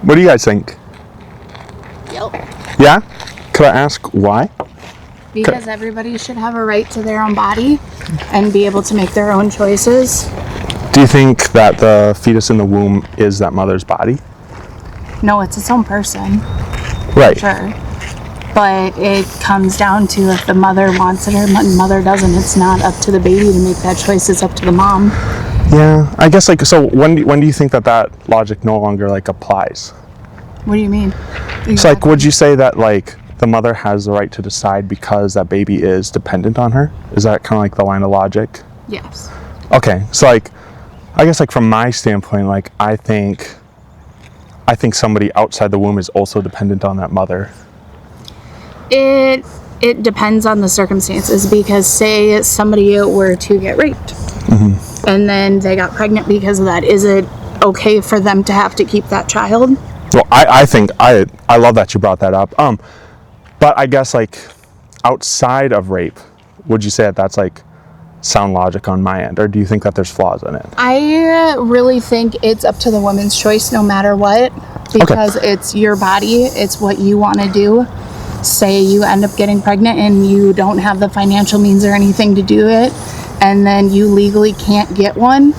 What do you guys think? Yep. Yeah? Could I ask why? Because everybody should have a right to their own body and be able to make their own choices. Do you think that the fetus in the womb is that mother's body? No, it's its own person. Right. Sure. But it comes down to if the mother wants it or the mother doesn't. It's not up to the baby to make that choice. It's up to the mom. Yeah, I guess so when do you think that logic no longer applies? What do you mean? Exactly. So would you say that the mother has the right to decide because that baby is dependent on her? Is that kind of the line of logic? Yes. Okay, so I guess from my standpoint, I think somebody outside the womb is also dependent on that mother. It depends on the circumstances, because say somebody were to get raped and then they got pregnant because of that, is it okay for them to have to keep that child? Well, I think I love that you brought that up. But I guess outside of rape, would you say that's sound logic on my end, or do you think that there's flaws in it? I really think it's up to the woman's choice no matter what, because it's your body, it's what you want to do. Say you end up getting pregnant and you don't have the financial means or anything to do it, and then you legally can't get one,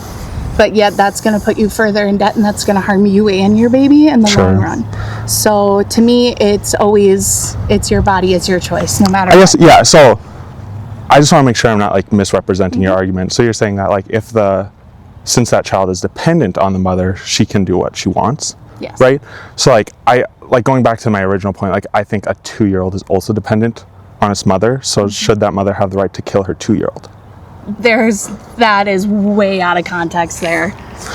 but yet that's going to put you further in debt, and that's going to harm you and your baby in the long run. So to me, it's your body, it's your choice, no matter what. Yeah, so I just want to make sure I'm not misrepresenting your argument. So you're saying that since that child is dependent on the mother, she can do what she wants? Yes. Right? So I going back to my original point, I think a 2-year-old is also dependent on its mother. So should that mother have the right to kill her 2-year-old? That is way out of context there.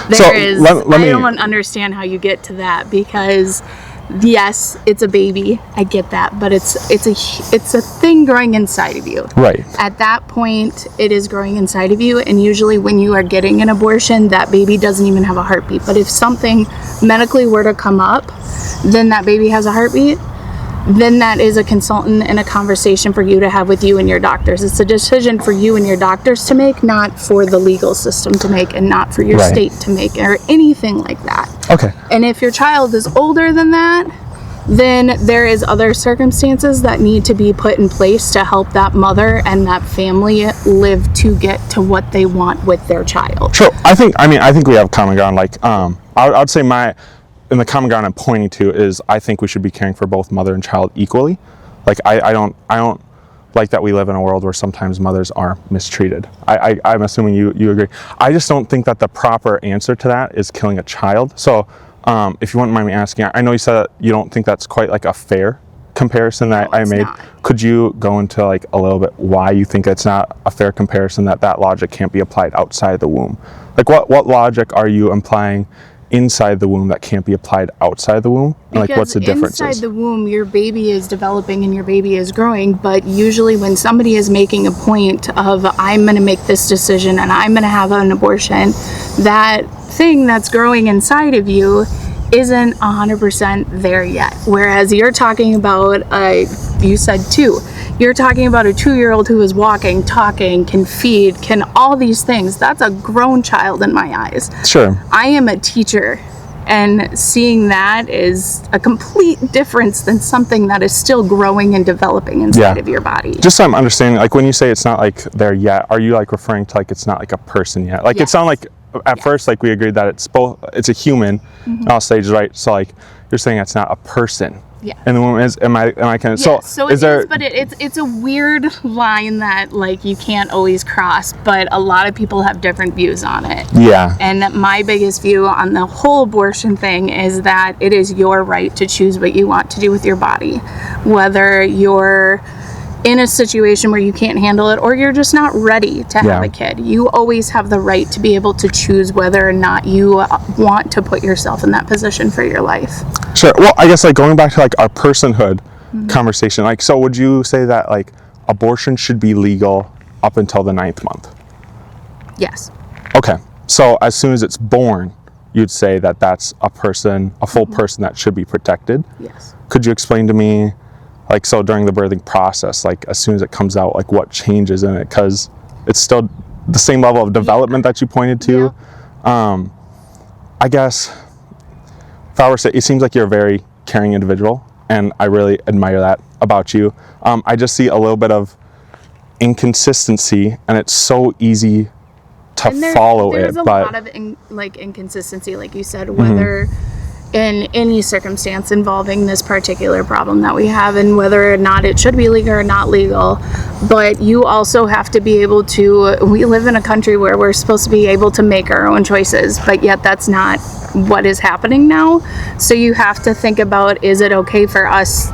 I don't understand how you get to that, because yes, it's a baby, I get that, but it's a thing growing inside of you. Right. At that point, it is growing inside of you, and usually when you are getting an abortion, that baby doesn't even have a heartbeat. But if something medically were to come up, then that baby has a heartbeat, then that is a consultant and a conversation for you to have with you and your doctors. It's a decision for you and your doctors to make, not for the legal system to make, and not for your state to make, or anything like that. Okay. And if your child is older than that, then there is other circumstances that need to be put in place to help that mother and that family live to get to what they want with their child. Sure. I think we have common ground. I would say the common ground I'm pointing to is I think we should be caring for both mother and child equally. I don't like that we live in a world where sometimes mothers are mistreated. I'm assuming you agree. I just don't think that the proper answer to that is killing a child. So if you wouldn't mind me asking, I know you said that you don't think that's quite a fair comparison that I made. Not. Could you go into a little bit why you think it's not a fair comparison, that logic can't be applied outside the womb? What logic are you implying inside the womb that can't be applied outside the womb? And what's the difference? Inside the womb, your baby is developing and your baby is growing, but usually when somebody is making a point of, I'm going to make this decision and I'm going to have an abortion, that thing that's growing inside of you isn't 100% there yet. Whereas you're talking about, you said 2. You're talking about a 2-year-old who is walking, talking, can feed, can all these things. That's a grown child in my eyes. Sure. I am a teacher, and seeing that is a complete difference than something that is still growing and developing inside of your body. Just so I'm understanding, when you say it's not there yet, are you referring to it's not a person yet? It sounded like at first we agreed that it's a human all stages, right? So you're saying it's not a person. Yeah. And the woman is, am I kind of, yeah, so it is, but it's a weird line that you can't always cross, but a lot of people have different views on it. Yeah. And my biggest view on the whole abortion thing is that it is your right to choose what you want to do with your body, whether you're in a situation where you can't handle it or you're just not ready to have a kid. You always have the right to be able to choose whether or not you want to put yourself in that position for your life. Sure. Well, I guess going back to our personhood conversation, so would you say that abortion should be legal up until the 9th month? Yes. Okay. So as soon as it's born, you'd say that that's a person, a full person that should be protected? Yes. Could you explain to me, so during the birthing process, as soon as it comes out, what changes in it? Because it's still the same level of development that you pointed to. I guess if I were to say, it seems like you're a very caring individual, and I really admire that about you. I just see a little bit of inconsistency, and it's so easy to follow it. There's a lot of inconsistency, like you said, whether in any circumstance involving this particular problem that we have, and whether or not it should be legal or not legal. But you also have to be able to, we live in a country where we're supposed to be able to make our own choices, but yet that's not what is happening now. So you have to think about, is it okay for us,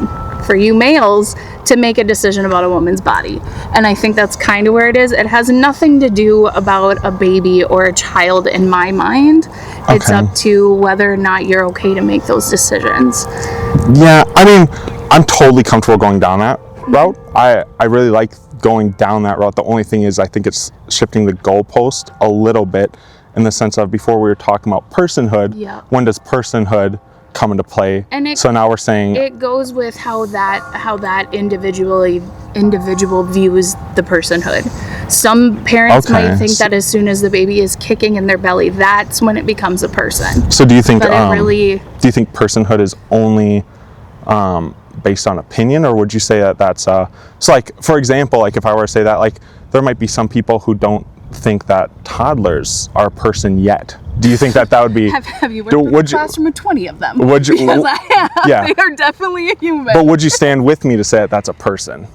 for you males, to make a decision about a woman's body? And I think that's kind of where it is. It has nothing to do about a baby or a child in my mind. It's up to whether or not you're okay to make those decisions. Yeah, I mean, I'm totally comfortable going down that route. I really like going down that route. The only thing is, I think it's shifting the goalpost a little bit, in the sense of, before we were talking about personhood. Yeah. When does personhood come into play? And so now we're saying it goes with how that individual views the personhood. Some parents might think that as soon as the baby is kicking in their belly, that's when it becomes a person. So do you think do you think personhood is only based on opinion, or would you say that that's so, like, for example, like, if I were to say that, like, there might be some people who don't think that toddlers are a person yet. Do you think that would be... Have you worked with a classroom of 20 of them? Would you? Because I have. Yeah. They are definitely a human. But would you stand with me to say that that's a person?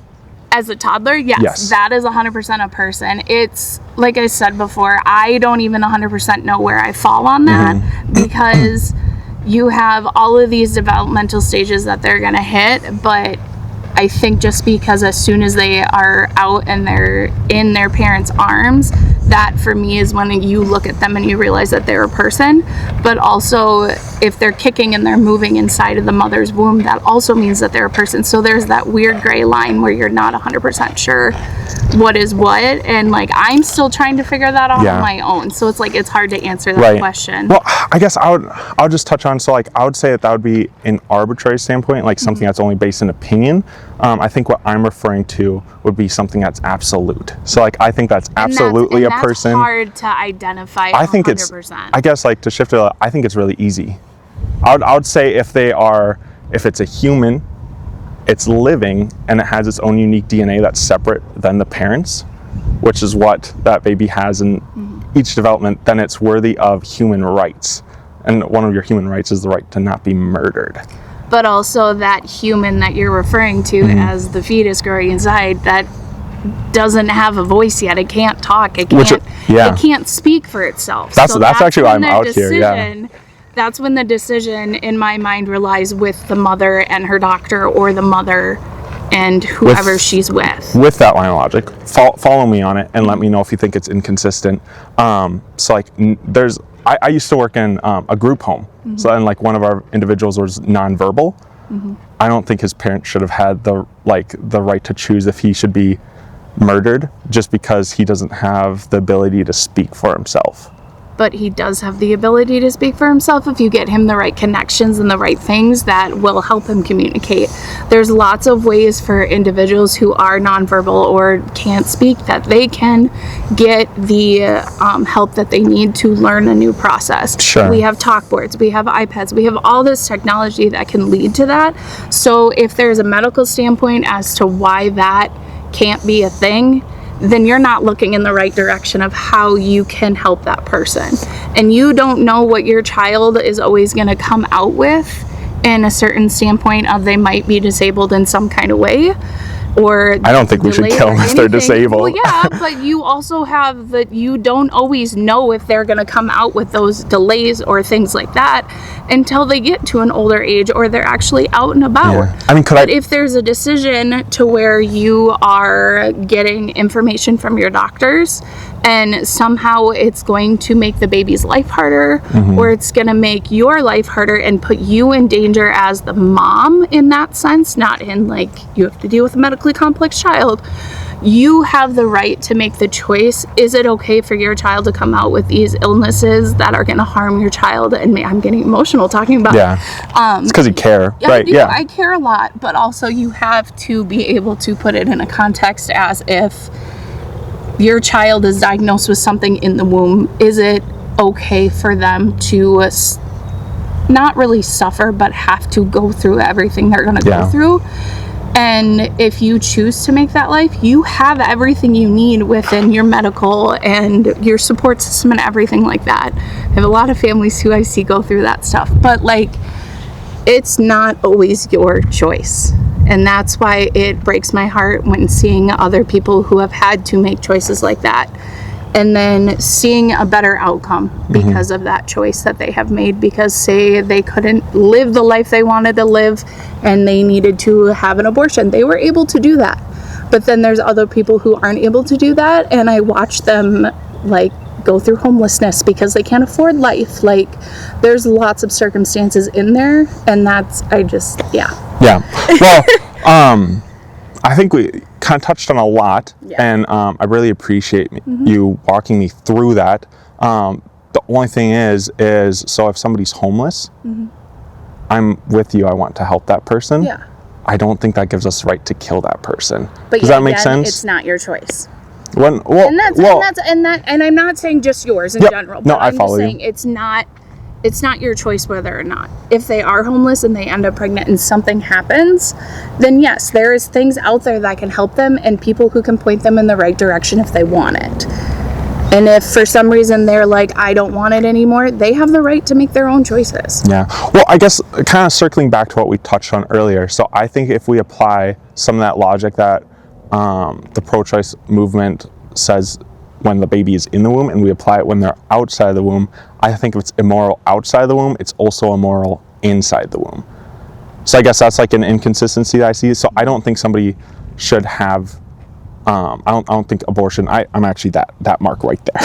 As a toddler, yes. That is 100% a person. It's, like I said before, I don't even 100% know where I fall on that, because you have all of these developmental stages that they're going to hit, but I think just because as soon as they are out and they're in their parents' arms, that for me is when you look at them and you realize that they're a person. But also, if they're kicking and they're moving inside of the mother's womb, that also means that they're a person. So there's that weird gray line where you're not 100% sure what is what, and like, I'm still trying to figure that out on my own. So it's like, it's hard to answer that question. Well, I guess I'll just touch on, so like, I would say that would be an arbitrary standpoint, like something that's only based in opinion. I think what I'm referring to would be something that's absolute. So like, I think that's absolutely a person. That's hard to identify. I think 100%. I guess, like, to shift it, I think it's really easy. I would say if it's a human, it's living, and it has its own unique DNA that's separate than the parents, which is what that baby has in each development, then it's worthy of human rights. And one of your human rights is the right to not be murdered. But also, that human that you're referring to as the fetus growing inside, that doesn't have a voice yet. It can't talk. It can't speak for itself. That's actually why I'm out here. Yeah. That's when the decision, in my mind, relies with the mother and her doctor, or the mother and whoever she's with. With that line of logic, follow me on it and let me know if you think it's inconsistent. So like, I used to work in a group home. So, and like, one of our individuals was nonverbal. I don't think his parents should have had the right to choose if he should be murdered just because he doesn't have the ability to speak for himself. But he does have the ability to speak for himself if you get him the right connections and the right things that will help him communicate. There's lots of ways for individuals who are nonverbal or can't speak that they can get the help that they need to learn a new process. Sure. We have talkboards, we have iPads, we have all this technology that can lead to that. So if there's a medical standpoint as to why that can't be a thing, then you're not looking in the right direction of how you can help that person. And you don't know what your child is always going to come out with in a certain standpoint of, they might be disabled in some kind of way. Or I don't think we should kill them if they're disabled. Well, yeah, but you also have that you don't always know if they're going to come out with those delays or things like that until they get to an older age or they're actually out and about. Yeah. I mean, if there's a decision to where you are getting information from your doctors and somehow it's going to make the baby's life harder, or it's going to make your life harder and put you in danger as the mom in that sense, not in like you have to deal with a medically complex child, you have the right to make the choice. Is it okay for your child to come out with these illnesses that are going to harm your child? And I'm getting emotional talking about it's because you care, right? I care a lot, but also you have to be able to put it in a context as if your child is diagnosed with something in the womb. Is it okay for them to not really suffer, but have to go through everything they're going to go through. And if you choose to make that life, you have everything you need within your medical and your support system and everything like that. I have a lot of families who I see go through that stuff, but like, it's not always your choice. And that's why it breaks my heart when seeing other people who have had to make choices like that, and then seeing a better outcome because of that choice that they have made, because say they couldn't live the life they wanted to live and they needed to have an abortion. They were able to do that. But then there's other people who aren't able to do that, and I watch them like go through homelessness because they can't afford life. Like, there's lots of circumstances in there, and that's, Yeah. Well, I think we kind of touched on a lot, and I really appreciate you walking me through that. The only thing is so if somebody's homeless, I'm with you. I want to help that person. Yeah. I don't think that gives us the right to kill that person. But Does that make sense? It's not your choice. And I'm not saying just yours in general. But I'm just saying it's not your choice whether or not. If they are homeless and they end up pregnant and something happens, then yes, there is things out there that can help them and people who can point them in the right direction if they want it. And if for some reason they're like, I don't want it anymore, they have the right to make their own choices. Yeah. Well, I guess kind of circling back to what we touched on earlier. So I think if we apply some of that logic that the pro-choice movement says when the baby is in the womb, and we apply it when they're outside the womb, I think if it's immoral outside the womb, it's also immoral inside the womb. So I guess that's like an inconsistency that I see. So I don't think somebody should have, I don't think abortion, I'm actually that mark right there.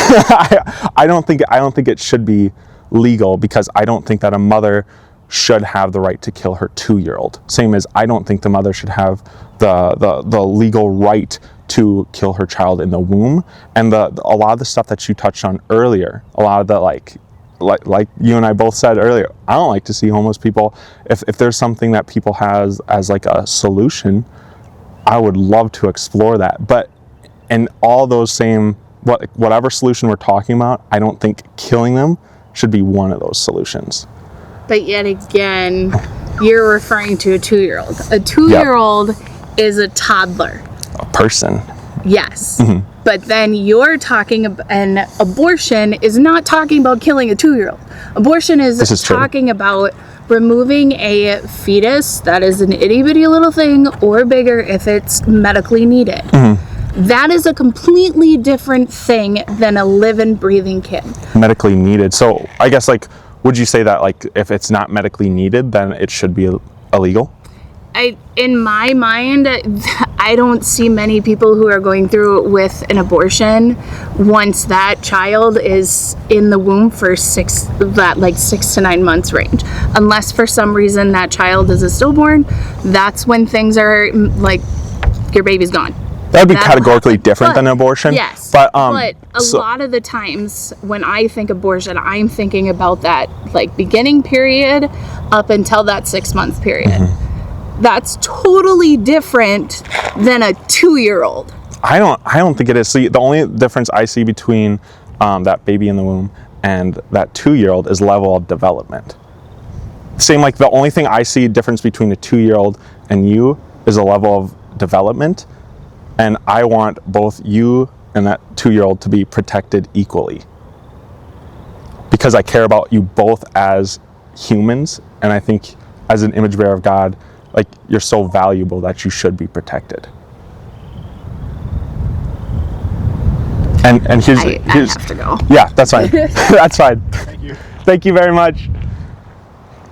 I don't think it should be legal, because I don't think that a mother should have the right to kill her 2-year-old. Same as I don't think the mother should have the legal right to kill her child in the womb. And a lot of the stuff that you touched on earlier, a lot of the like you and I both said earlier, I don't like to see homeless people. If there's something that people has as like a solution, I would love to explore that. But in all those same, whatever solution we're talking about, I don't think killing them should be one of those solutions. But yet again, you're referring to a 2-year-old. A 2-year-old is a toddler. A person. Yes. But then you're talking about, and abortion is not talking about killing a 2-year-old. Abortion is talking about removing a fetus that is an itty bitty little thing or bigger if it's medically needed. That is a completely different thing than a living, breathing kid. Medically needed. So I guess, like, would you say that, like, if it's not medically needed, then it should be illegal? In my mind, I don't see many people who are going through with an abortion once that child is in the womb for 6 to 9 months range. Unless for some reason that child is a stillborn, that's when things are like, your baby's gone. That would be categorically different than an abortion. Yes, but a lot of the times when I think abortion, I'm thinking about that like beginning period up until that 6-month period. That's totally different than a 2-year-old. I don't think it is. See, the only difference I see between that baby in the womb and that 2-year-old is level of development. Same, like the only thing I see difference between a 2-year-old and you is a level of development. And I want both you and that 2-year-old to be protected equally, because I care about you both as humans, and I think as an image bearer of God, like, you're so valuable that you should be protected. And here's I have to go. Yeah, that's fine. That's fine. Thank you very much.